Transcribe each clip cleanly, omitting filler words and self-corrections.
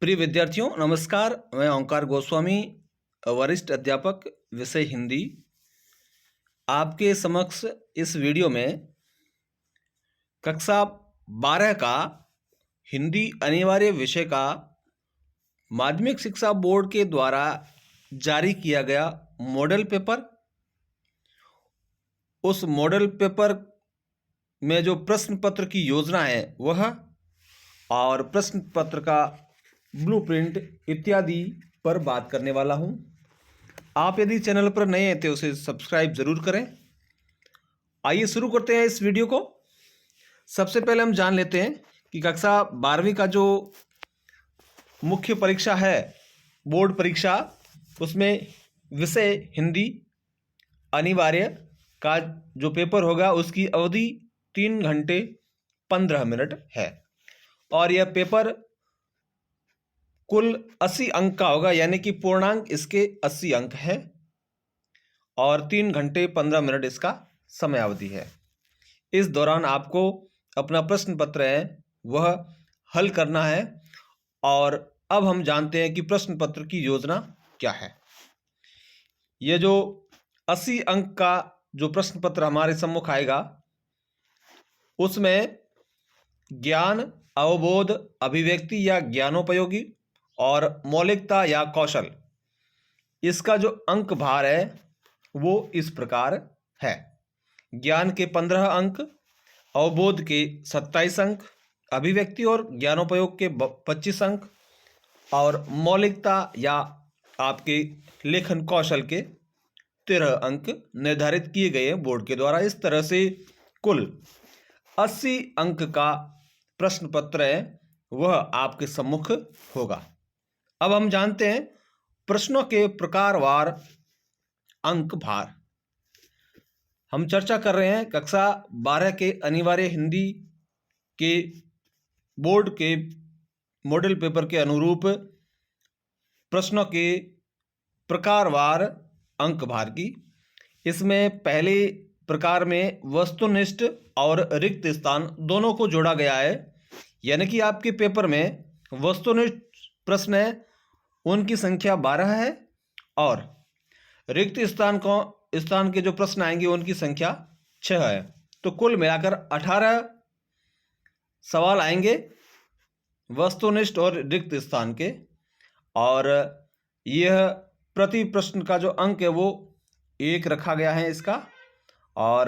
प्रिय विद्यार्थियों नमस्कार। मैं ओंकार गोस्वामी, वरिष्ठ अध्यापक विषय हिंदी, आपके समक्ष इस वीडियो में कक्षा 12 का हिंदी अनिवार्य विषय का माध्यमिक शिक्षा बोर्ड के द्वारा जारी किया गया मॉडल पेपर, उस मॉडल पेपर में जो प्रश्न पत्र की योजना है वह और प्रश्न पत्र का ब्लूप्रिंट इत्यादि पर बात करने वाला हूं। आप यदि चैनल पर नए हैं तो उसे सब्सक्राइब जरूर करें। आइए शुरू करते हैं इस वीडियो को। सबसे पहले हम जान लेते हैं कि कक्षा 12वीं का जो मुख्य परीक्षा है, बोर्ड परीक्षा, उसमें विषय हिंदी अनिवार्य का जो पेपर होगा उसकी अवधि 3 घंटे 15 मिनट है और यह पेपर कुल 80 अंक का होगा, यानी कि पूर्णांक इसके 80 अंक है और 3 घंटे 15 मिनट इसका समय अवधि है। इस दौरान आपको अपना प्रश्न पत्र है वह हल करना है। और अब हम जानते हैं कि प्रश्न पत्र की योजना क्या है। यह जो 80 अंक का जो प्रश्न पत्र हमारे सम्मुख आएगा उसमें ज्ञान, अवबोध, अभिव्यक्ति या ज्ञानोपयोगी और मौलिकता या कौशल, इसका जो अंक भार है वो इस प्रकार है। ज्ञान के 15 अंक, अवबोध के 27 अंक, अभिव्यक्ति और ज्ञानोपयोग के 25 अंक और मौलिकता या आपके लेखन कौशल के 13 अंक निर्धारित किए गए हैं बोर्ड के द्वारा। इस तरह से कुल 80 अंक का प्रश्न पत्र है वह आपके सम्मुख होगा। अब हम जानते हैं प्रश्नों के प्रकारवार अंक भार। हम चर्चा कर रहे हैं कक्षा 12 के अनिवार्य हिंदी के बोर्ड के मॉडल पेपर के अनुरूप प्रश्नों के प्रकारवार अंक भार की। इसमें पहले प्रकार में वस्तुनिष्ठ और रिक्त स्थान दोनों को जोड़ा गया है, यानी कि आपके पेपर में वस्तुनिष्ठ प्रश्न है उनकी संख्या 12 है और रिक्त स्थान के जो प्रश्न आएंगे उनकी संख्या 6 है। तो कुल मिलाकर 18 सवाल आएंगे वस्तुनिष्ठ और रिक्त स्थान के, और यह प्रति प्रश्न का जो अंक है वो 1 रखा गया है इसका, और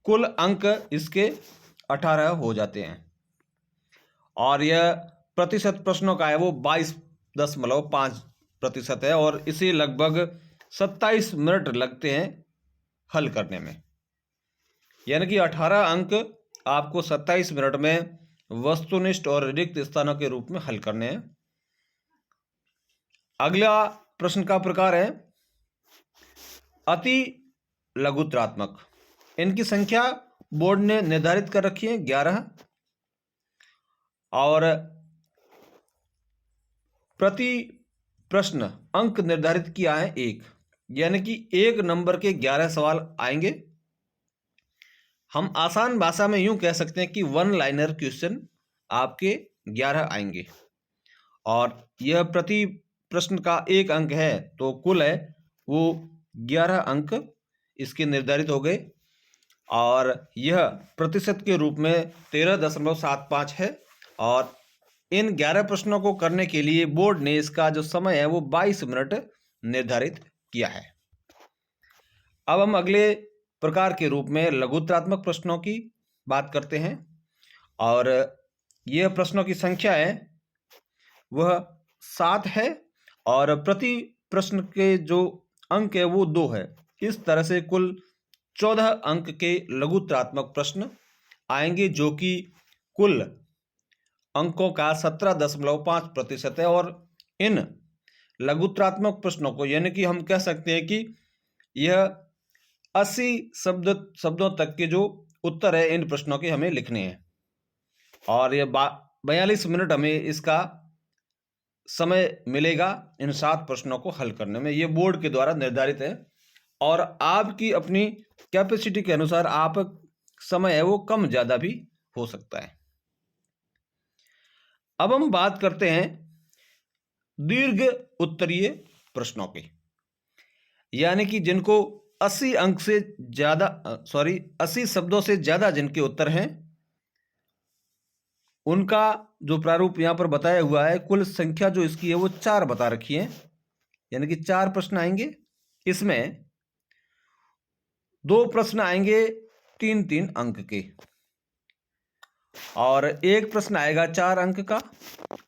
कुल अंक इसके 18 हो जाते हैं। और यह प्रतिशत प्रश्नों का है वो 22.5% है और इसे लगभग 27 मिनट लगते हैं हल करने में, यानी कि 18 अंक आपको 27 मिनट में वस्तुनिष्ठ और रिक्त स्थानों के रूप में हल करने हैं। अगला प्रश्न का प्रकार है अति लघुत्रात्मक। इनकी संख्या बोर्ड ने निर्धारित कर रखी है 11 और प्रति प्रश्न अंक निर्धारित किया है 1, यानी कि 1 नंबर के 11 सवाल आएंगे। हम आसान भाषा में यूं कह सकते हैं कि 1 लाइनर क्वेश्चन आपके 11 आएंगे और यह प्रति प्रश्न का 1 अंक है, तो कुल है वो 11 अंक इसके निर्धारित हो गए और यह प्रतिशत के रूप में 13.75 है। और इन 11 प्रश्नों को करने के लिए बोर्ड ने इसका जो समय है वो 22 मिनट निर्धारित किया है। अब हम अगले प्रकार के रूप में लघुत्रात्मक प्रश्नों की बात करते हैं और यह प्रश्नों की संख्या है वह 7 है और प्रति प्रश्न के जो अंक है वो 2 है। इस तरह से कुल 14 अंक के लघुत्रात्मक प्रश्न आएंगे, जो कि कुल अंकों का 17.5% है। और इन लघुत्रात्मक प्रश्नों को, यानी कि हम कह सकते हैं कि यह 80 शब्दों तक के जो उत्तर है इन प्रश्नों के हमें लिखने हैं और यह 42 मिनट हमें इसका समय मिलेगा इन 7 प्रश्नों को हल करने में। ये बोर्ड के द्वारा निर्धारित है और आपकी अपनी कैपेसिटी के अनुसार आप समय है वो कम ज़्यादा भी हो सकता है। अब हम बात करते हैं दीर्घ उत्तरीय प्रश्नों की, यानी कि जिनको 80 अंक से ज्यादा 80 शब्दों से ज्यादा जिनके उत्तर हैं, उनका जो प्रारूप यहां पर बताया हुआ है, कुल संख्या जो इसकी है वो 4 बता रखी है, यानी कि 4 प्रश्न आएंगे। इसमें 2 प्रश्न आएंगे 3-3 अंक के, और एक प्रश्न आएगा 4 अंक का,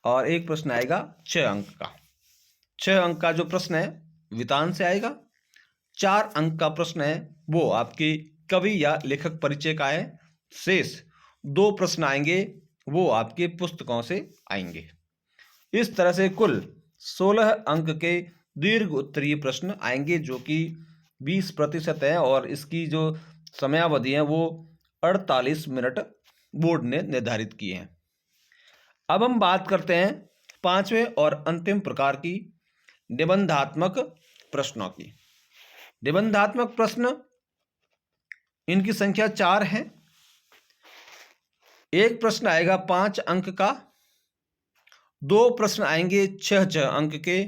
और एक प्रश्न आएगा 6 अंक का। 6 अंक का जो प्रश्न है वितान से आएगा। 4 अंक का प्रश्न है वो आपकी कवि या लेखक परिचय का है। शेष 2 प्रश्न आएंगे वो आपके पुस्तकों से आएंगे। इस तरह से कुल 16 अंक के दीर्घ उत्तरीय प्रश्न आएंगे, जो कि 20% है, और इसकी जो समयावधि है वो 48 मिनट बोर्ड ने निर्धारित किए हैं। अब हम बात करते हैं 5वें और अंतिम प्रकार की निबंधात्मक प्रश्नों की। निबंधात्मक प्रश्न, इनकी संख्या 4 है। एक प्रश्न आएगा 5 अंक का, 2 प्रश्न आएंगे 6 अंक के,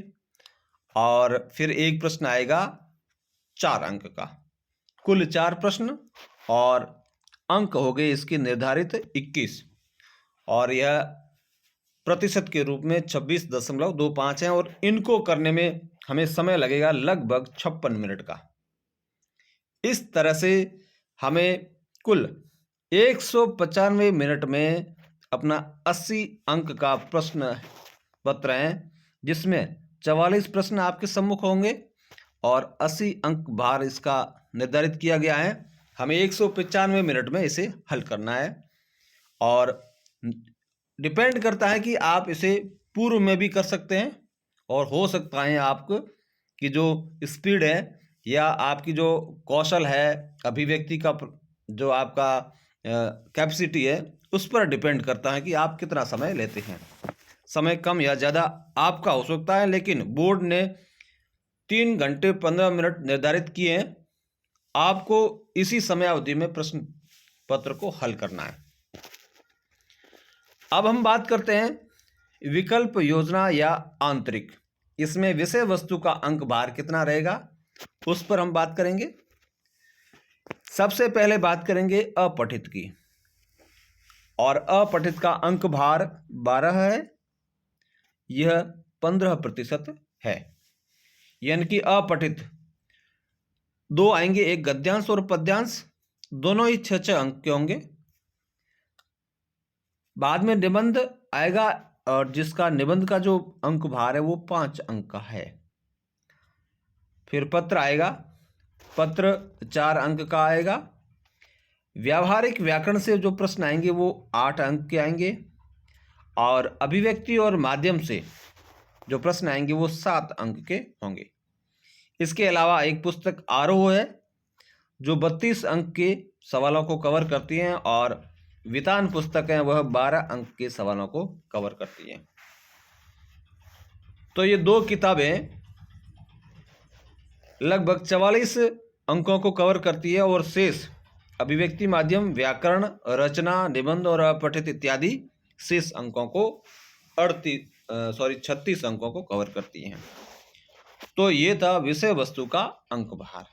और फिर एक प्रश्न आएगा 4 अंक का। कुल 4 प्रश्न, और अंक हो गए इसके निर्धारित 21, और यह प्रतिशत के रूप में 26.25 है, और इनको करने में हमें समय लगेगा लगभग 56 मिनट का। इस तरह से हमें कुल 195 मिनट में अपना 80 अंक का प्रश्न पत्र है, जिसमें 44 प्रश्न आपके सम्मुख होंगे, और 80 अंक भार इसका निर्धारित किया गया है। हमें 195 मिनट में इसे हल करना है, और डिपेंड करता है कि आप इसे पूर्व में भी कर सकते हैं, और हो सकता है आपको कि जो स्पीड है या आपकी जो कौशल है, अभिव्यक्ति का जो आपका कैपेसिटी है, उस पर डिपेंड करता है कि आप कितना समय लेते हैं। समय कम या ज़्यादा आपका हो सकता है, लेकिन बोर्ड ने 3 घंटे 15 मिनट निर्धारित किए हैं। आपको इसी समयावधि में प्रश्न पत्र को हल करना है। अब हम बात करते हैं विकल्प योजना या आंतरिक। इसमें विषय वस्तु का अंक भार कितना रहेगा, उस पर हम बात करेंगे। सबसे पहले बात करेंगे अपठित की, और अपठित का अंक भार 12 है, यह 15% है। यानी कि अपठित 2 आएंगे, एक गद्यांश और पद्यांश, दोनों ही 6-6 अंक के होंगे। बाद में निबंध आएगा, और जिसका निबंध का जो अंक भार है वो 5 अंक का है। फिर पत्र आएगा, पत्र 4 अंक का आएगा। व्यावहारिक व्याकरण से जो प्रश्न आएंगे वो 8 अंक के आएंगे, और अभिव्यक्ति और माध्यम से जो प्रश्न आएंगे वो 7 अंक के होंगे। इसके अलावा एक पुस्तक आरोह है जो 32 अंक के सवालों को कवर करती हैं, और वितान पुस्तक है वह 12 अंक के सवालों को कवर करती हैं। तो ये 2 किताबें लगभग 44 अंकों को कवर करती है, और शेष अभिव्यक्ति माध्यम, व्याकरण, रचना, निबंध और अपठित इत्यादि शेष अंकों को 36 अंकों को कवर करती हैं। तो ये था विषय वस्तु का अंक भार।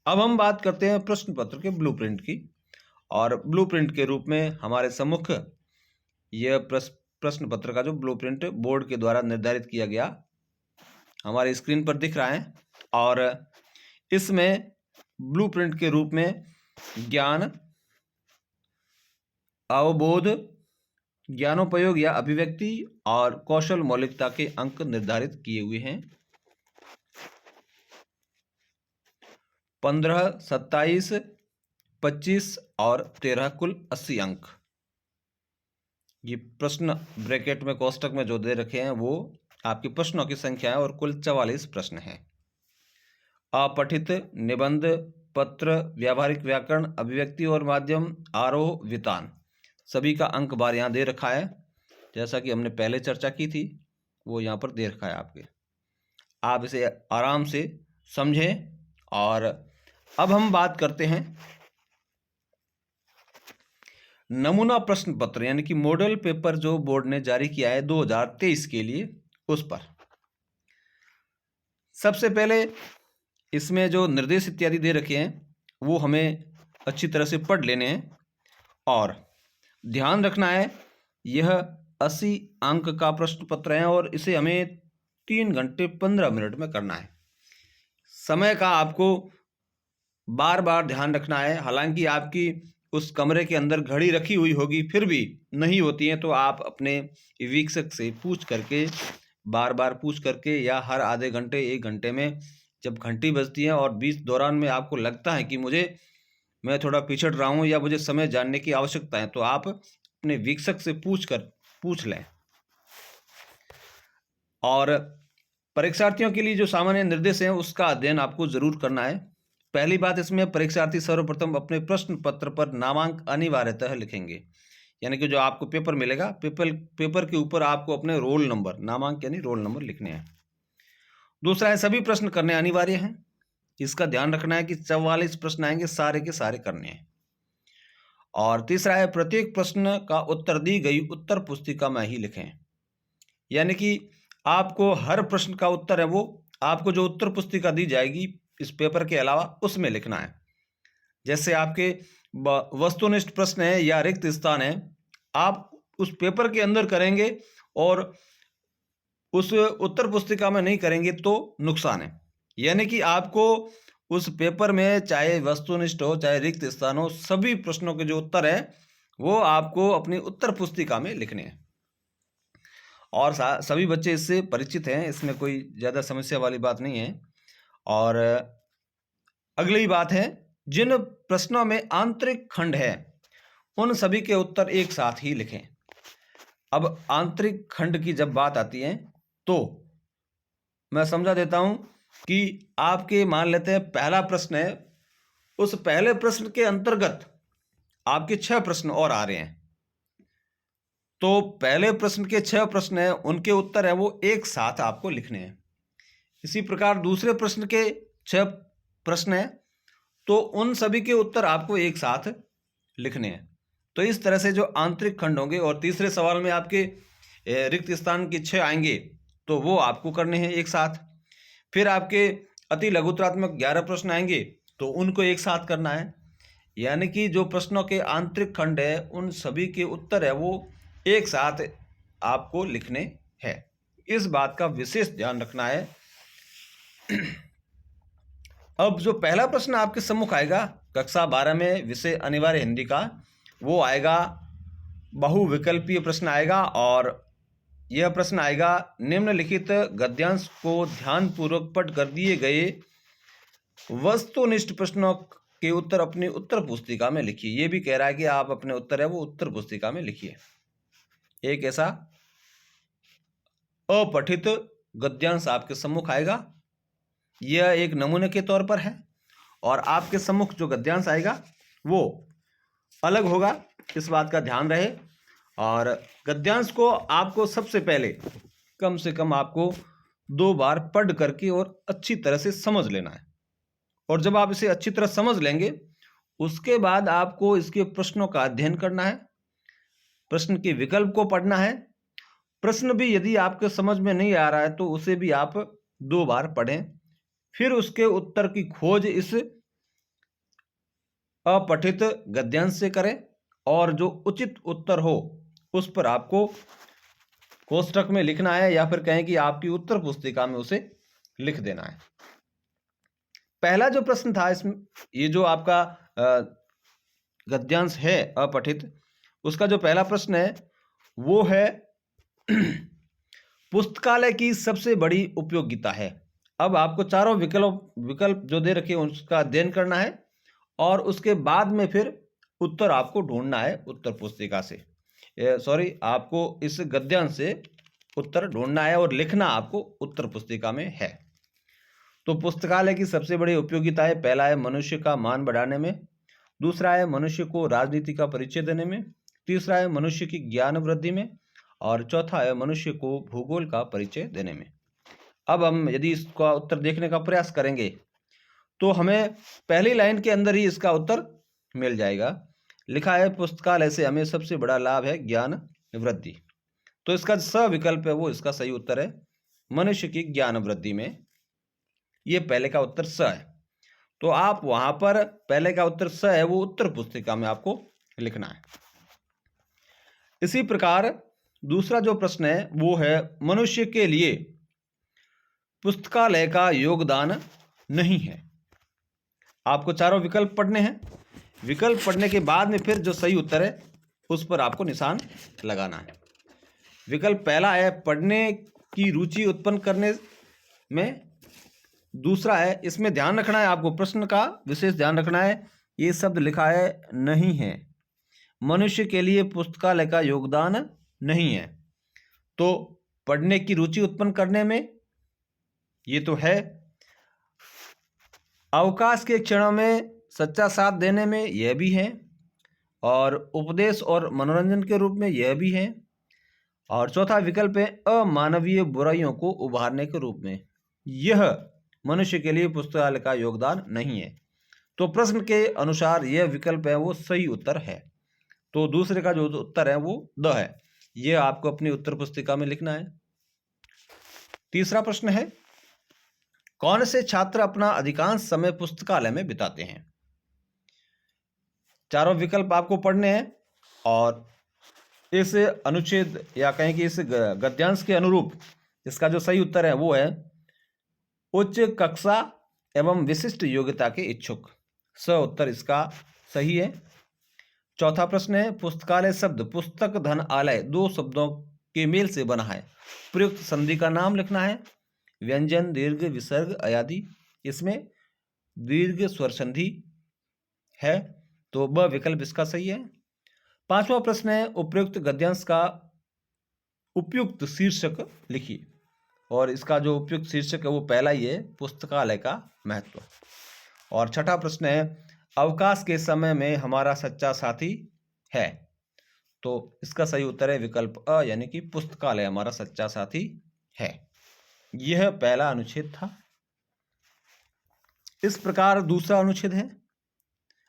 अब हम बात करते हैं प्रश्न पत्र के ब्लूप्रिंट की, और ब्लूप्रिंट के रूप में हमारे सम्मुख यह प्रश्न पत्र का जो ब्लूप्रिंट बोर्ड के द्वारा निर्धारित किया गया हमारे स्क्रीन पर दिख रहा है। और इसमें ब्लूप्रिंट के रूप में ज्ञान, अवबोध, ज्ञानोपयोग या अभिव्यक्ति और कौशल मौलिकता के अंक निर्धारित किए हुए हैं। 15, 27, 25 और 13 कुल 80 अंक। ये प्रश्न ब्रैकेट में कोष्टक में जो दे रखे हैं वो आपके प्रश्नों की संख्या है, और कुल 44 प्रश्न हैं। अपठित, निबंध, पत्र, व्यावहारिक व्याकरण, अभिव्यक्ति और माध्यम, आरोह, वितान, सभी का अंक भार यहाँ दे रखा है। जैसा कि हमने पहले चर्चा की थी वो यहाँ पर दे रखा है आपके। आप इसे आराम से समझें। और अब हम बात करते हैं नमूना प्रश्न पत्र यानी कि मॉडल पेपर जो बोर्ड ने जारी किया है 2023 के लिए, उस पर सबसे पहले इसमें जो निर्देश इत्यादि दे रखे हैं वो हमें अच्छी तरह से पढ़ लेने हैं और ध्यान रखना है। यह 80 अंक का प्रश्न पत्र है और इसे हमें 3 घंटे 15 मिनट में करना है। समय का आपको बार बार ध्यान रखना है। हालांकि आपकी उस कमरे के अंदर घड़ी रखी हुई होगी, फिर भी नहीं होती है तो आप अपने वीक्षक से पूछ करके, बार बार पूछ करके, या हर आधे घंटे 1 घंटे में जब घंटी बजती है और बीच दौरान में आपको लगता है कि मैं थोड़ा पिछड़ रहा हूँ या मुझे समय जानने की आवश्यकता है, तो आप अपने वीक्षक से पूछ लें। और परीक्षार्थियों के लिए जो सामान्य निर्देश हैं उसका अध्ययन आपको जरूर करना है। पहली बात, इसमें परीक्षार्थी सर्वप्रथम अपने प्रश्न पत्र पर नामांक अनिवार्यतः लिखेंगे। यानी कि जो आपको पेपर मिलेगा, पेपर के ऊपर आपको अपने रोल नंबर, नामांक यानी रोल नंबर लिखने हैं। दूसरा है, सभी प्रश्न करने अनिवार्य हैं। इसका ध्यान रखना है कि 44 प्रश्न आएंगे, सारे के सारे करने हैं। और तीसरा है, प्रत्येक प्रश्न का उत्तर दी गई उत्तर पुस्तिका में ही लिखें। यानी कि आपको हर प्रश्न का उत्तर है वो आपको जो उत्तर पुस्तिका दी जाएगी इस पेपर के अलावा उसमें लिखना है। जैसे आपके वस्तुनिष्ठ प्रश्न है या रिक्त स्थान है, आप उस पेपर के अंदर करेंगे और उस उत्तर पुस्तिका में नहीं करेंगे तो नुकसान है। यानी कि आपको उस पेपर में चाहे वस्तुनिष्ठ हो चाहे रिक्त स्थान हो, सभी प्रश्नों के जो उत्तर है वो आपको अपनी उत्तर पुस्तिका में लिखने हैं। और सभी बच्चे इससे परिचित हैं, इसमें कोई ज़्यादा समस्या वाली बात नहीं है। और अगली बात है, जिन प्रश्नों में आंतरिक खंड है उन सभी के उत्तर एक साथ ही लिखें। अब आंतरिक खंड की जब बात आती है तो मैं समझा देता हूं कि आपके, मान लेते हैं पहला प्रश्न है, उस पहले प्रश्न के अंतर्गत आपके 6 प्रश्न और आ रहे हैं, तो पहले प्रश्न के 6 प्रश्न हैं उनके उत्तर है वो एक साथ आपको लिखने हैं। इसी प्रकार दूसरे प्रश्न के 6 प्रश्न हैं तो उन सभी के उत्तर आपको एक साथ लिखने हैं। तो इस तरह से जो आंतरिक खंड होंगे, और तीसरे सवाल में आपके रिक्त स्थान के 6 आएंगे तो वो आपको करने हैं एक साथ। फिर आपके अति लघुतरात्मक 11 प्रश्न आएंगे तो उनको एक साथ करना है। यानी कि जो प्रश्नों के आंतरिक खंड है उन सभी के उत्तर है वो एक साथ आपको लिखने हैं। इस बात का विशेष ध्यान रखना है। अब जो पहला प्रश्न आपके सम्मुख आएगा कक्षा 12 में विषय अनिवार्य हिंदी का, वो आएगा बहुविकल्पीय प्रश्न आएगा। और यह प्रश्न आएगा, निम्नलिखित गद्यांश को ध्यानपूर्वक पढ़ कर दिए गए वस्तुनिष्ठ प्रश्नों के उत्तर अपनी उत्तर पुस्तिका में लिखिए। ये भी कह रहा है कि आप अपने उत्तर है वो उत्तर पुस्तिका में लिखिए। एक ऐसा अपठित गद्यांश आपके सम्मुख आएगा, यह एक नमूने के तौर पर है, और आपके सम्मुख जो गद्यांश आएगा वो अलग होगा, इस बात का ध्यान रहे। और गद्यांश को आपको सबसे पहले कम से कम आपको 2 बार पढ़ करके और अच्छी तरह से समझ लेना है। और जब आप इसे अच्छी तरह समझ लेंगे उसके बाद आपको इसके प्रश्नों का अध्ययन करना है, प्रश्न के विकल्प को पढ़ना है। प्रश्न भी यदि आपके समझ में नहीं आ रहा है तो उसे भी आप 2 बार पढ़ें, फिर उसके उत्तर की खोज इस अपठित गद्यांश से करें, और जो उचित उत्तर हो उस पर आपको कोष्ठक में लिखना है, या फिर कहें कि आपकी उत्तर पुस्तिका में उसे लिख देना है। पहला जो प्रश्न था इसमें, ये जो आपका गद्यांश है अपठित, उसका जो पहला प्रश्न है वो है पुस्तकालय की सबसे बड़ी उपयोगिता है। अब आपको चारों विकल्प जो दे रखे हैं उसका अध्ययन करना है, और उसके बाद में फिर उत्तर आपको ढूंढना है उत्तर पुस्तिका से, आपको इस गद्यांश से उत्तर ढूंढना है और लिखना आपको उत्तर पुस्तिका में है। तो पुस्तकालय की सबसे बड़ी उपयोगिता है, पहला है मनुष्य का मान बढ़ाने में, दूसरा है मनुष्य को राजनीति का परिचय देने में, तीसरा है मनुष्य की ज्ञान वृद्धि में, और चौथा है मनुष्य को भूगोल का परिचय देने में। अब हम यदि इसका उत्तर देखने का प्रयास करेंगे तो हमें पहली लाइन के अंदर ही इसका उत्तर मिल जाएगा। लिखा है पुस्तकालय से हमें सबसे बड़ा लाभ है ज्ञान वृद्धि। तो इसका स विकल्प है वो इसका सही उत्तर है, मनुष्य की ज्ञान वृद्धि में। ये पहले का उत्तर स है। तो आप वहां पर पहले का उत्तर स है वो उत्तर पुस्तिका में आपको लिखना है। इसी प्रकार दूसरा जो प्रश्न है वो है मनुष्य के लिए पुस्तकालय का योगदान नहीं है। आपको चारों विकल्प पढ़ने हैं। विकल्प पढ़ने के बाद में फिर जो सही उत्तर है उस पर आपको निशान लगाना है। विकल्प पहला है पढ़ने की रुचि उत्पन्न करने में। दूसरा है, इसमें ध्यान रखना है आपको, प्रश्न का विशेष ध्यान रखना है, ये शब्द लिखा है नहीं है, मनुष्य के लिए पुस्तकालय का योगदान नहीं है। तो पढ़ने की रुचि उत्पन्न करने में ये तो है, अवकाश के क्षणों में सच्चा साथ देने में यह भी है, और उपदेश और मनोरंजन के रूप में यह भी है, और चौथा विकल्प है अमानवीय बुराइयों को उभारने के रूप में। यह मनुष्य के लिए पुस्तकालय का योगदान नहीं है। तो प्रश्न के अनुसार यह विकल्प है वो सही उत्तर है। तो दूसरे का जो उत्तर है वो द है। यह आपको अपनी उत्तर पुस्तिका में लिखना है। तीसरा प्रश्न है, कौन से छात्र अपना अधिकांश समय पुस्तकालय में बिताते हैं? चारों विकल्प आपको पढ़ने हैं और इस अनुच्छेद या कहें कि इस गद्यांश के अनुरूप इसका जो सही उत्तर है वो है उच्च कक्षा एवं विशिष्ट योग्यता के इच्छुक। स उत्तर इसका सही है। चौथा प्रश्न है, पुस्तकालय शब्द पुस्तक धन आलय दो शब्दों के मेल से बना है, प्रयुक्त संधि का नाम लिखना है, व्यंजन दीर्घ विसर्ग आदि। इसमें दीर्घ स्वर संधि है, तो ब विकल्प इसका सही है। पांचवा प्रश्न है, उपयुक्त गद्यांश का उपयुक्त शीर्षक लिखिए, और इसका जो उपयुक्त शीर्षक है वो पहला ही है, पुस्तकालय का महत्व। और छठा प्रश्न है, अवकाश के समय में हमारा सच्चा साथी है। तो इसका सही उत्तर है विकल्प अ, यानी कि पुस्तकालय हमारा सच्चा साथी है। यह पहला अनुच्छेद था। इस प्रकार दूसरा अनुच्छेद है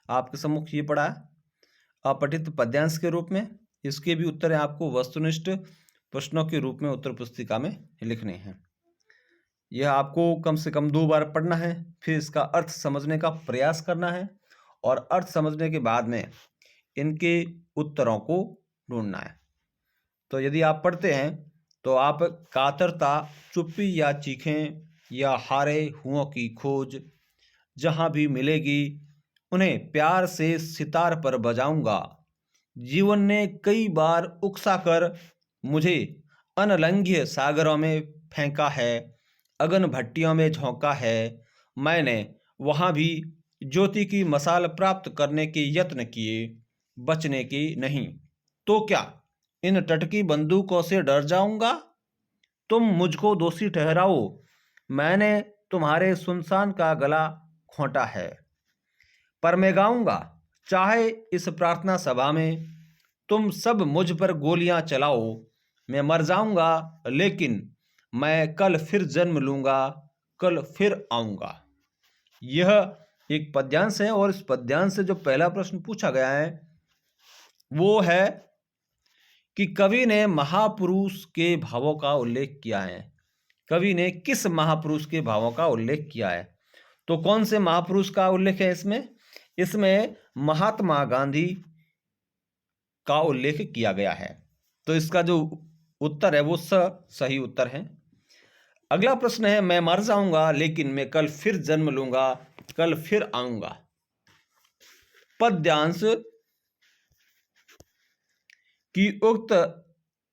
आपके सम्मुख, ये पढ़ा है अपठित पद्यांश के रूप में। इसके भी उत्तर है आपको वस्तुनिष्ठ प्रश्नों के रूप में उत्तर पुस्तिका में लिखने हैं। यह आपको कम से कम 2 बार पढ़ना है, फिर इसका अर्थ समझने का प्रयास करना है, और अर्थ समझने के बाद में इनके उत्तरों को ढूंढना है। तो यदि आप पढ़ते हैं तो आप कातरता, चुप्पी या चीखें या हारे हुओं की खोज जहाँ भी मिलेगी उन्हें प्यार से सितार पर बजाऊंगा, जीवन ने कई बार उकसा कर मुझे अनलंघ्य सागरों में फेंका है, अगन भट्टियों में झोंका है, मैंने वहाँ भी ज्योति की मसाल प्राप्त करने के यत्न किए, बचने की नहीं। तो क्या इन टटकी बंदूकों से डर जाऊंगा? तुम मुझको दोषी ठहराओ, मैंने तुम्हारे सुनसान का गला घोंटा है, पर मैं गाऊंगा चाहे इस प्रार्थना सभा में तुम सब मुझ पर गोलियां चलाओ, मैं मर जाऊंगा लेकिन मैं कल फिर जन्म लूंगा, कल फिर आऊंगा। यह एक पद्यांश है, और इस पद्यांश से जो पहला प्रश्न पूछा गया है वो है कि कवि ने महापुरुष के भावों का उल्लेख किया है। कवि ने किस महापुरुष के भावों का उल्लेख किया है? तो कौन से महापुरुष का उल्लेख है इसमें? इसमें महात्मा गांधी का उल्लेख किया गया है। तो इसका जो उत्तर है वो सही उत्तर है। अगला प्रश्न है, मैं मर जाऊंगा लेकिन मैं कल फिर जन्म लूंगा, कल फिर आऊंगा। पद्यांश की उक्त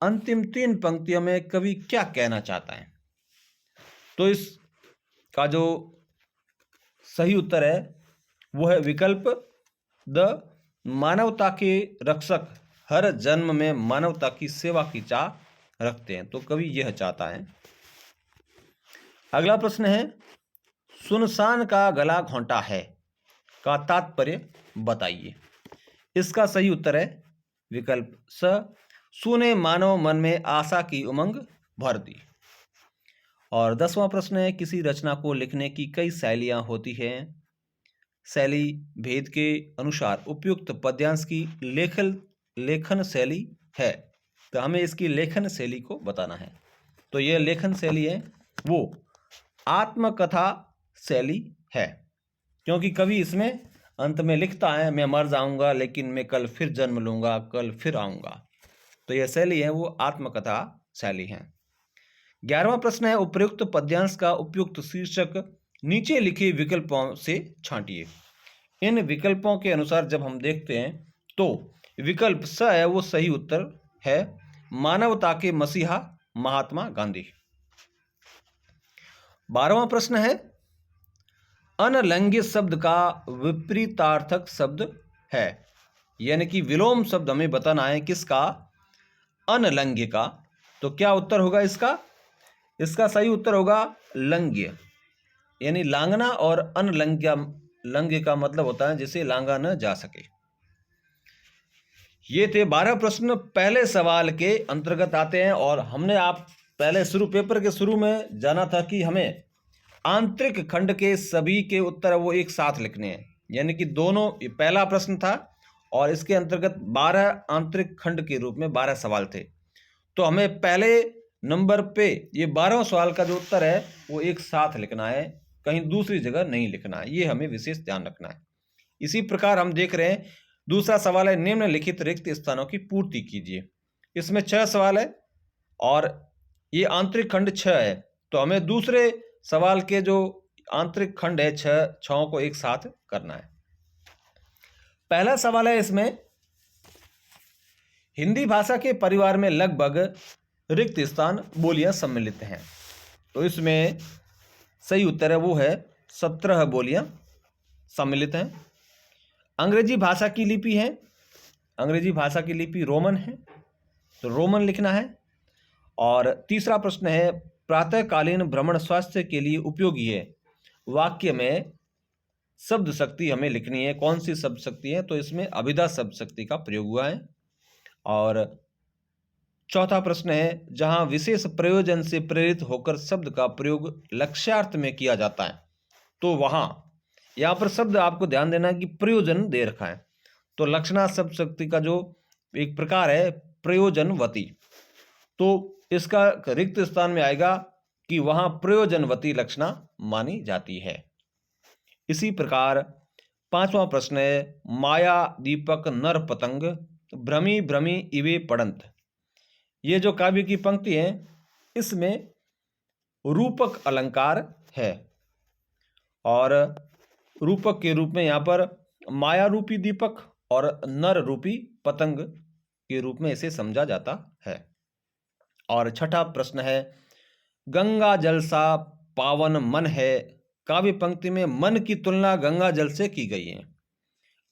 अंतिम 3 पंक्तियों में कवि क्या कहना चाहता है? तो इसका जो सही उत्तर है वो है विकल्प द, मानवता के रक्षक हर जन्म में मानवता की सेवा की चाह रखते हैं। तो कवि यह चाहता है। अगला प्रश्न है, सुनसान का गला घोंटा है का तात्पर्य बताइए। इसका सही उत्तर है विकल्प स, सुने मानव मन में आशा की उमंग भर दी। और 10वां प्रश्न है, किसी रचना को लिखने की कई शैलियां होती हैं, शैली भेद के अनुसार उपयुक्त पद्यांश की लेखन शैली है। तो हमें इसकी लेखन शैली को बताना है। तो यह लेखन शैली है वो आत्मकथा शैली है, क्योंकि कवि इसमें अंत में लिखता है मैं मर जाऊंगा लेकिन मैं कल फिर जन्म लूंगा, कल फिर आऊंगा। तो यह शैली है वो आत्मकथा शैली है। 11वां प्रश्न है उपयुक्त पद्यांश का उपयुक्त शीर्षक नीचे लिखे विकल्पों से छांटिए। इन विकल्पों के अनुसार जब हम देखते हैं तो विकल्प स है वो सही उत्तर है, मानवता के मसीहा महात्मा गांधी। 12वां प्रश्न है अनलंघ्य शब्द का विपरीतार्थक शब्द है, यानी कि विलोम शब्द हमें बताना है किसका, अनलंघ्य का। तो क्या उत्तर होगा इसका? इसका सही उत्तर होगा लंघ्य, यानी लांघना, और अनलंघ्य का मतलब होता है जिसे लांघा न जा सके। ये थे 12 प्रश्न पहले सवाल के अंतर्गत आते हैं। और हमने आप पहले पेपर के शुरू में जाना था कि हमें आंतरिक खंड के सभी के उत्तर वो एक साथ लिखने हैं, यानी कि दोनों, ये पहला प्रश्न था और इसके अंतर्गत 12 आंतरिक खंड के रूप में 12 सवाल थे। तो हमें पहले नंबर पे ये 12वां सवाल का जो उत्तर है वो एक साथ लिखना है, कहीं दूसरी जगह नहीं लिखना है, ये हमें विशेष ध्यान रखना है। इसी प्रकार हम देख रहे हैं दूसरा सवाल है निम्नलिखित रिक्त स्थानों की पूर्ति कीजिए। इसमें 6 सवाल है और ये आंतरिक खंड 6 है। तो हमें दूसरे सवाल के जो आंतरिक खंड है 6 को एक साथ करना है। पहला सवाल है, इसमें हिंदी भाषा के परिवार में लगभग रिक्त स्थान बोलियां सम्मिलित हैं। तो इसमें सही उत्तर है वो है 17 बोलियां सम्मिलित हैं। अंग्रेजी भाषा की लिपि है, अंग्रेजी भाषा की लिपि रोमन है, तो रोमन लिखना है। और तीसरा प्रश्न है प्रातःकालीन भ्रमण स्वास्थ्य के लिए उपयोगी है। वाक्य में शब्द शक्ति हमें लिखनी है, कौन सी शब्द शक्ति है? तो इसमें अभिधा शब्द शक्ति का प्रयोग हुआ है। और चौथा प्रश्न है जहां विशेष प्रयोजन से प्रेरित होकर शब्द का प्रयोग लक्ष्यार्थ में किया जाता है, तो वहां, यहां पर शब्द आपको ध्यान देना है कि प्रयोजन दे रखा है। तो लक्षणा शब्द शक्ति का जो एक प्रकार है प्रयोजनवती, तो इसका रिक्त स्थान में आएगा कि वहां प्रयोजनवती लक्षणा मानी जाती है। इसी प्रकार 5वां प्रश्न है माया दीपक नर पतंग भ्रमी भ्रमी इवे पड़ंत। ये जो काव्य की पंक्ति है इसमें रूपक अलंकार है और रूपक के रूप में यहां पर माया रूपी दीपक और नर रूपी पतंग के रूप में इसे समझा जाता है। और छठा प्रश्न है गंगा जल सा पावन मन है। काव्य पंक्ति में मन की तुलना गंगा जल से की गई है,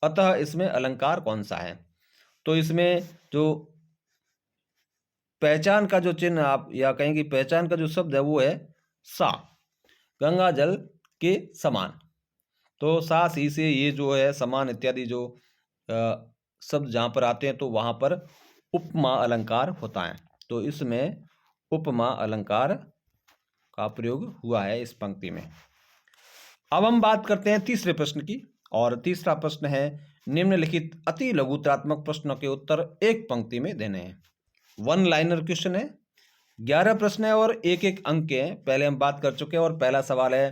अतः इसमें अलंकार कौन सा है? तो इसमें जो पहचान का जो चिन्ह आप या कहेंगे पहचान का जो शब्द है वो है सा, गंगा जल के समान। तो सा सी से ये जो है समान इत्यादि जो शब्द जहाँ पर आते हैं तो वहाँ पर उपमा अलंकार होता है। तो इसमें उपमा अलंकार का प्रयोग हुआ है इस पंक्ति में। अब हम बात करते हैं तीसरे प्रश्न की। और तीसरा प्रश्न है निम्नलिखित अति लघुत्रात्मक प्रश्नों के उत्तर एक पंक्ति में देने हैं। 1 लाइनर क्वेश्चन है, 11 प्रश्न है और एक एक अंक के हैं। पहले हम बात कर चुके हैं। और पहला सवाल है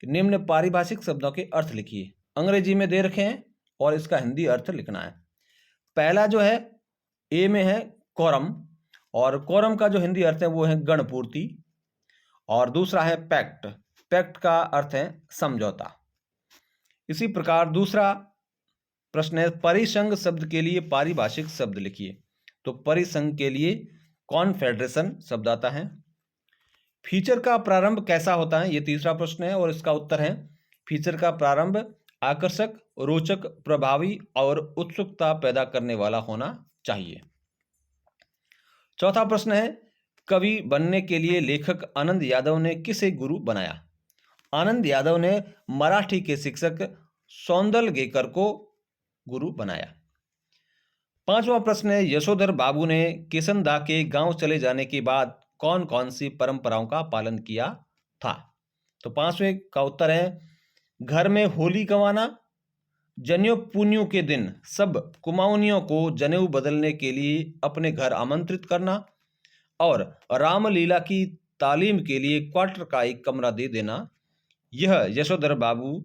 कि निम्न पारिभाषिक शब्दों के अर्थ लिखिए। अंग्रेजी में दे रखे हैं और इसका हिंदी अर्थ लिखना है। पहला जो है ए में है कोरम, और कोरम का जो हिंदी अर्थ है वो है गणपूर्ति। और दूसरा है पैक्ट, पैक्ट का अर्थ है समझौता। इसी प्रकार दूसरा प्रश्न है परिसंघ शब्द के लिए पारिभाषिक शब्द लिखिए। तो परिसंघ के लिए कॉन्फेडरेशन शब्द आता है। फीचर का प्रारंभ कैसा होता है, ये तीसरा प्रश्न है और इसका उत्तर है फीचर का प्रारंभ आकर्षक, रोचक, प्रभावी और उत्सुकता पैदा करने वाला होना चाहिए। चौथा प्रश्न है कवि बनने के लिए लेखक आनंद यादव ने किसे गुरु बनाया? आनंद यादव ने मराठी के शिक्षक सौंदलगेकर को गुरु बनाया। पांचवा प्रश्न है यशोधर बाबू ने किशनदा के गांव चले जाने के बाद कौन कौन सी परंपराओं का पालन किया था? तो पांचवें का उत्तर है घर में होली गंवाना, जनेऊ पुन्नियों के दिन सब कुमाऊनियों को जनेऊ बदलने के लिए अपने घर आमंत्रित करना और रामलीला की तालीम के लिए क्वार्टर का एक कमरा दे देना, यह यशोधर बाबू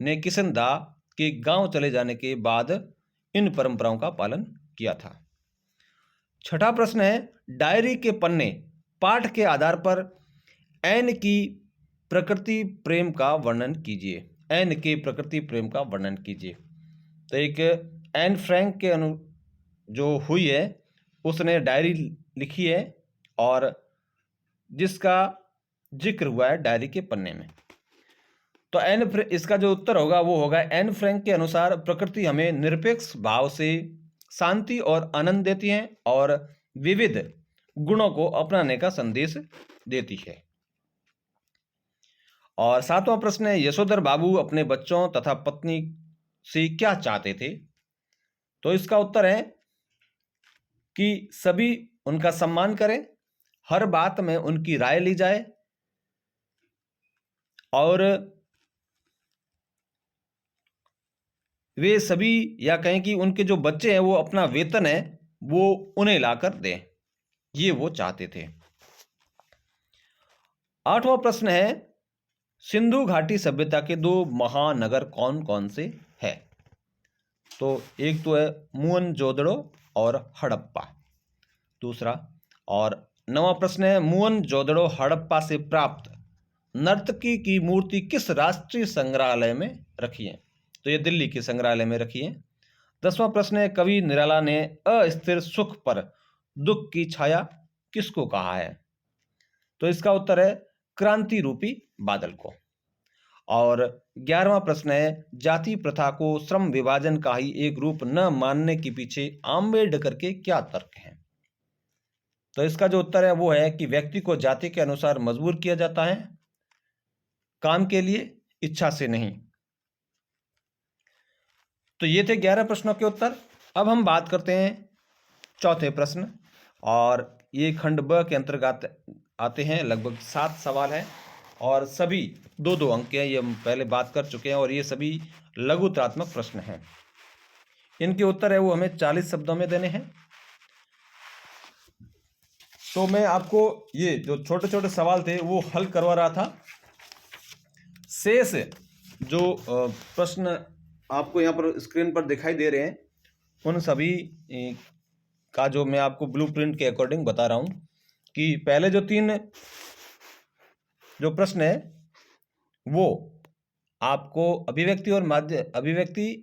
ने किशनदा के गांव चले जाने के बाद इन परंपराओं का पालन किया था। छठा प्रश्न है, डायरी के पन्ने पाठ के आधार पर एन की प्रकृति प्रेम का वर्णन कीजिए। एन के प्रकृति प्रेम का वर्णन कीजिए। तो एक एन फ्रैंक के जो हुई है उसने डायरी लिखी है और जिसका जिक्र हुआ है डायरी के पन्ने में। तो इसका जो उत्तर होगा वो होगा एन फ्रैंक के अनुसार प्रकृति हमें निरपेक्ष भाव से शांति और आनंद देती है और विविध गुणों को अपनाने का संदेश देती है। और सातवां प्रश्न है, यशोधर बाबू अपने बच्चों तथा पत्नी से क्या चाहते थे? तो इसका उत्तर है कि सभी उनका सम्मान करें, हर बात में उनकी राय ली जाए और वे सभी या कहें कि उनके जो बच्चे हैं वो अपना वेतन है वो उन्हें लाकर दें, ये वो चाहते थे। आठवां प्रश्न है, सिंधु घाटी सभ्यता के दो महानगर कौन कौन से है? तो एक तो है मोहनजोदड़ो और हड़प्पा दूसरा। और नवा प्रश्न है, मोहनजोदड़ो हड़प्पा से प्राप्त नर्तकी की मूर्ति किस राष्ट्रीय संग्रहालय में रखी है? तो ये दिल्ली के संग्रहालय में रखी है। 10वां प्रश्न है, कवि निराला ने अस्थिर सुख पर दुख की छाया किसको कहा है? तो इसका उत्तर है क्रांति रूपी बादल को। और 11वां प्रश्न है, जाति प्रथा को श्रम विभाजन का ही एक रूप न मानने के पीछे आम्बेडकर के क्या तर्क हैं? तो इसका जो उत्तर है वो है कि व्यक्ति को जाति के अनुसार मजबूर किया जाता है, काम के लिए, इच्छा से नहीं। तो ये थे 11 प्रश्नों के उत्तर। अब हम बात करते हैं चौथे प्रश्न, और ये खंड ब के अंतर्गत आते हैं। लगभग 7 सवाल हैं और सभी 2-2 अंक के हैं, ये हम पहले बात कर चुके हैं और ये सभी लघुतरात्मक प्रश्न हैं। इनके उत्तर है वो हमें 40 शब्दों में देने हैं। तो मैं आपको ये जो छोटे छोटे सवाल थे वो हल करवा रहा था। शेष जो प्रश्न आपको यहाँ पर स्क्रीन पर दिखाई दे रहे हैं उन सभी का जो मैं आपको ब्लूप्रिंट के अकॉर्डिंग बता रहा हूँ कि पहले जो 3 जो प्रश्न है वो आपको अभिव्यक्ति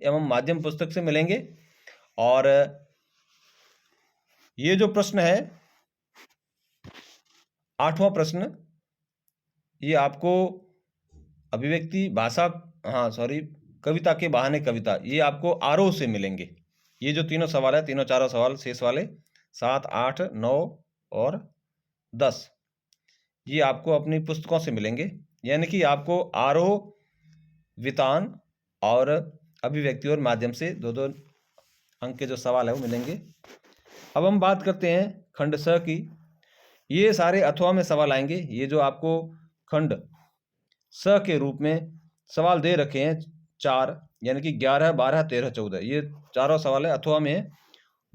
एवं माध्यम पुस्तक से मिलेंगे। और ये जो प्रश्न है 8वां प्रश्न, ये आपको अभिव्यक्ति भाषा कविता के बहाने कविता, ये आपको आरोह से मिलेंगे। ये जो तीनों सवाल है, तीनों चारों सवाल शेष वाले 7, 8, 9 और 10, ये आपको अपनी पुस्तकों से मिलेंगे। यानी कि आपको आरोह, वितान और अभिव्यक्ति और माध्यम से 2-2 अंक के जो सवाल है वो मिलेंगे। अब हम बात करते हैं खंड स की। ये सारे अथवा में सवाल आएंगे। ये जो आपको खंड स के रूप में सवाल दे रखे हैं 4, यानी कि 11, 12, 13, 14, ये चारों सवाल है अथवा में।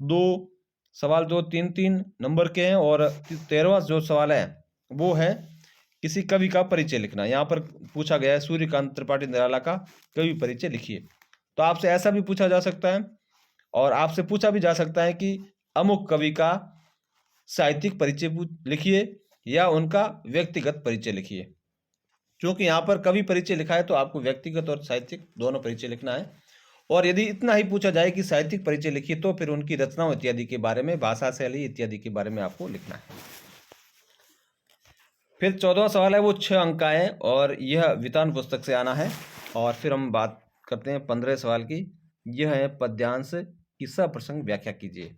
2 सवाल जो 3-3 नंबर के हैं और 13वां जो सवाल है वो है किसी कवि का परिचय लिखना। यहाँ पर पूछा गया है सूर्यकांत त्रिपाठी निराला का कवि परिचय लिखिए। तो आपसे ऐसा भी पूछा जा सकता है और आपसे पूछा भी जा सकता है कि अमुक कवि का साहित्यिक परिचय लिखिए या उनका व्यक्तिगत परिचय लिखिए। क्योंकि यहाँ पर कवि परिचय लिखा है तो आपको व्यक्तिगत और साहित्यिक दोनों परिचय लिखना है। और यदि इतना ही पूछा जाए कि साहित्यिक परिचय लिखिए तो फिर उनकी रचनाओं इत्यादि के बारे में, भाषा शैली इत्यादि के बारे में आपको लिखना है। फिर 14वां सवाल है वो 6 अंक का है और यह वितान पुस्तक से आना है। और फिर हम बात करते हैं 15 सवाल की। यह है पद्यांश की सप्रसंग व्याख्या कीजिए।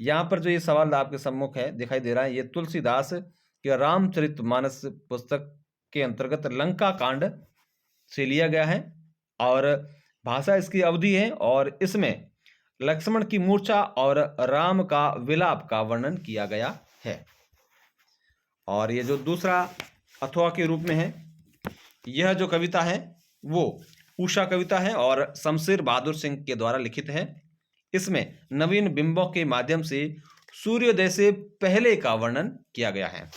यहाँ पर जो ये सवाल आपके सम्मुख है दिखाई दे रहा है, ये तुलसीदास के रामचरितमानस पुस्तक के अंतर्गत लंका कांड से लिया गया है और भाषा इसकी अवधि है और इसमें लक्ष्मण की मूर्छा और राम का विलाप का वर्णन किया गया है। और ये जो दूसरा अथवा के रूप में है, यह जो कविता है वो उषा कविता है और शमशेर बहादुर सिंह के द्वारा लिखित है। इसमें नवीन बिंबों के माध्यम से सूर्योदय से पहले का वर्णन किया गया है।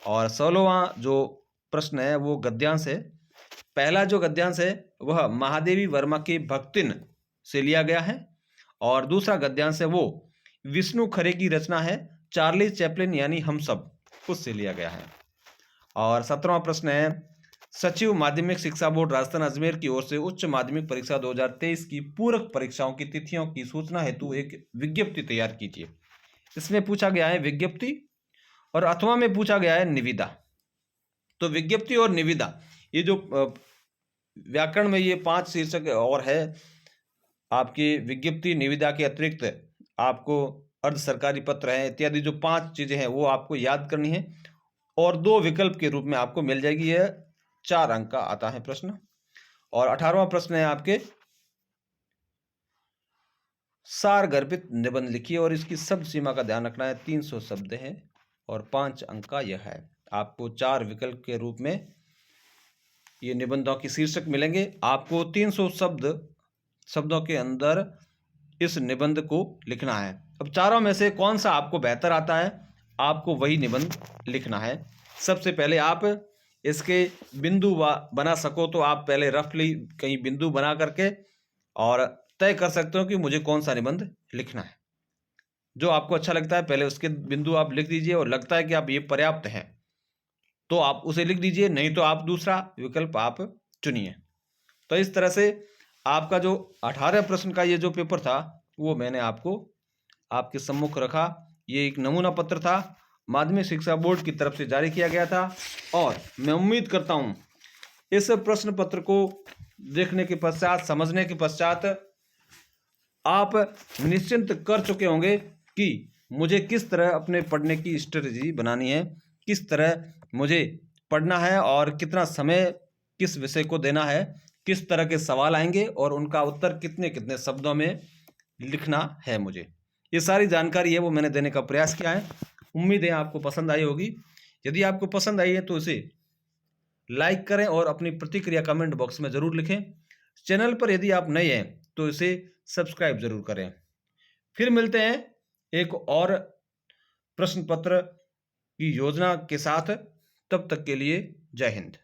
और 16वां जो प्रश्न है वो गद्यांश है। पहला जो गद्यांश है वह महादेवी वर्मा के भक्तिन से लिया गया है और दूसरा गद्यांश है वो विष्णु खरे की रचना है चार्ली चैपलिन यानी हम सब, उससे लिया गया है। और 17वां प्रश्न है सचिव माध्यमिक शिक्षा बोर्ड राजस्थान अजमेर की ओर से उच्च माध्यमिक परीक्षा 2023 की पूरक परीक्षाओं की तिथियों की सूचना हेतु एक विज्ञप्ति तैयार कीजिए। इसमें पूछा गया है विज्ञप्ति और अथवा में पूछा गया है निविदा। तो विज्ञप्ति और निविदा ये जो व्याकरण में ये 5 शीर्षक और है आपकी विज्ञप्ति निविदा के अतिरिक्त आपको अर्ध सरकारी पत्र है इत्यादि जो 5 चीजें हैं वो आपको याद करनी है और 2 विकल्प के रूप में आपको मिल जाएगी। यह 4 अंक का आता है प्रश्न। और 18वां प्रश्न है आपके सार गर्भित निबंध लिखिए और इसकी शब्द सीमा का ध्यान रखना है। 300 शब्द है और 5 अंक का यह है। आपको 4 विकल्प के रूप में ये निबंधों की शीर्षक मिलेंगे। आपको 300 शब्दों के अंदर इस निबंध को लिखना है। अब चारों में से कौन सा आपको बेहतर आता है, आपको वही निबंध लिखना है। सबसे पहले आप इसके बिंदु बना सको तो आप पहले रफली कहीं बिंदु बना करके और तय कर सकते हो कि मुझे कौन सा निबंध लिखना है। जो आपको अच्छा लगता है पहले उसके बिंदु आप लिख दीजिए और लगता है कि आप ये पर्याप्त है तो आप उसे लिख दीजिए, नहीं तो आप दूसरा विकल्प आप चुनिए। तो इस तरह से आपका जो 18 प्रश्न का ये जो पेपर था वो मैंने आपको आपके सम्मुख रखा। ये एक नमूना पत्र था, माध्यमिक शिक्षा बोर्ड की तरफ से जारी किया गया था और मैं उम्मीद करता हूँ इस प्रश्न पत्र को देखने के पश्चात, समझने के पश्चात आप निश्चिंत कर चुके होंगे कि मुझे किस तरह अपने पढ़ने की स्ट्रेटजी बनानी है, किस तरह मुझे पढ़ना है और कितना समय किस विषय को देना है, किस तरह के सवाल आएंगे और उनका उत्तर कितने कितने शब्दों में लिखना है। मुझे ये सारी जानकारी है वो मैंने देने का प्रयास किया है। उम्मीद है आपको पसंद आई होगी। यदि आपको पसंद आई है तो इसे लाइक करें और अपनी प्रतिक्रिया कमेंट बॉक्स में ज़रूर लिखें। चैनल पर यदि आप नए हैं तो इसे सब्सक्राइब ज़रूर करें। फिर मिलते हैं एक और प्रश्न पत्र की योजना के साथ। तब तक के लिए जय हिंद।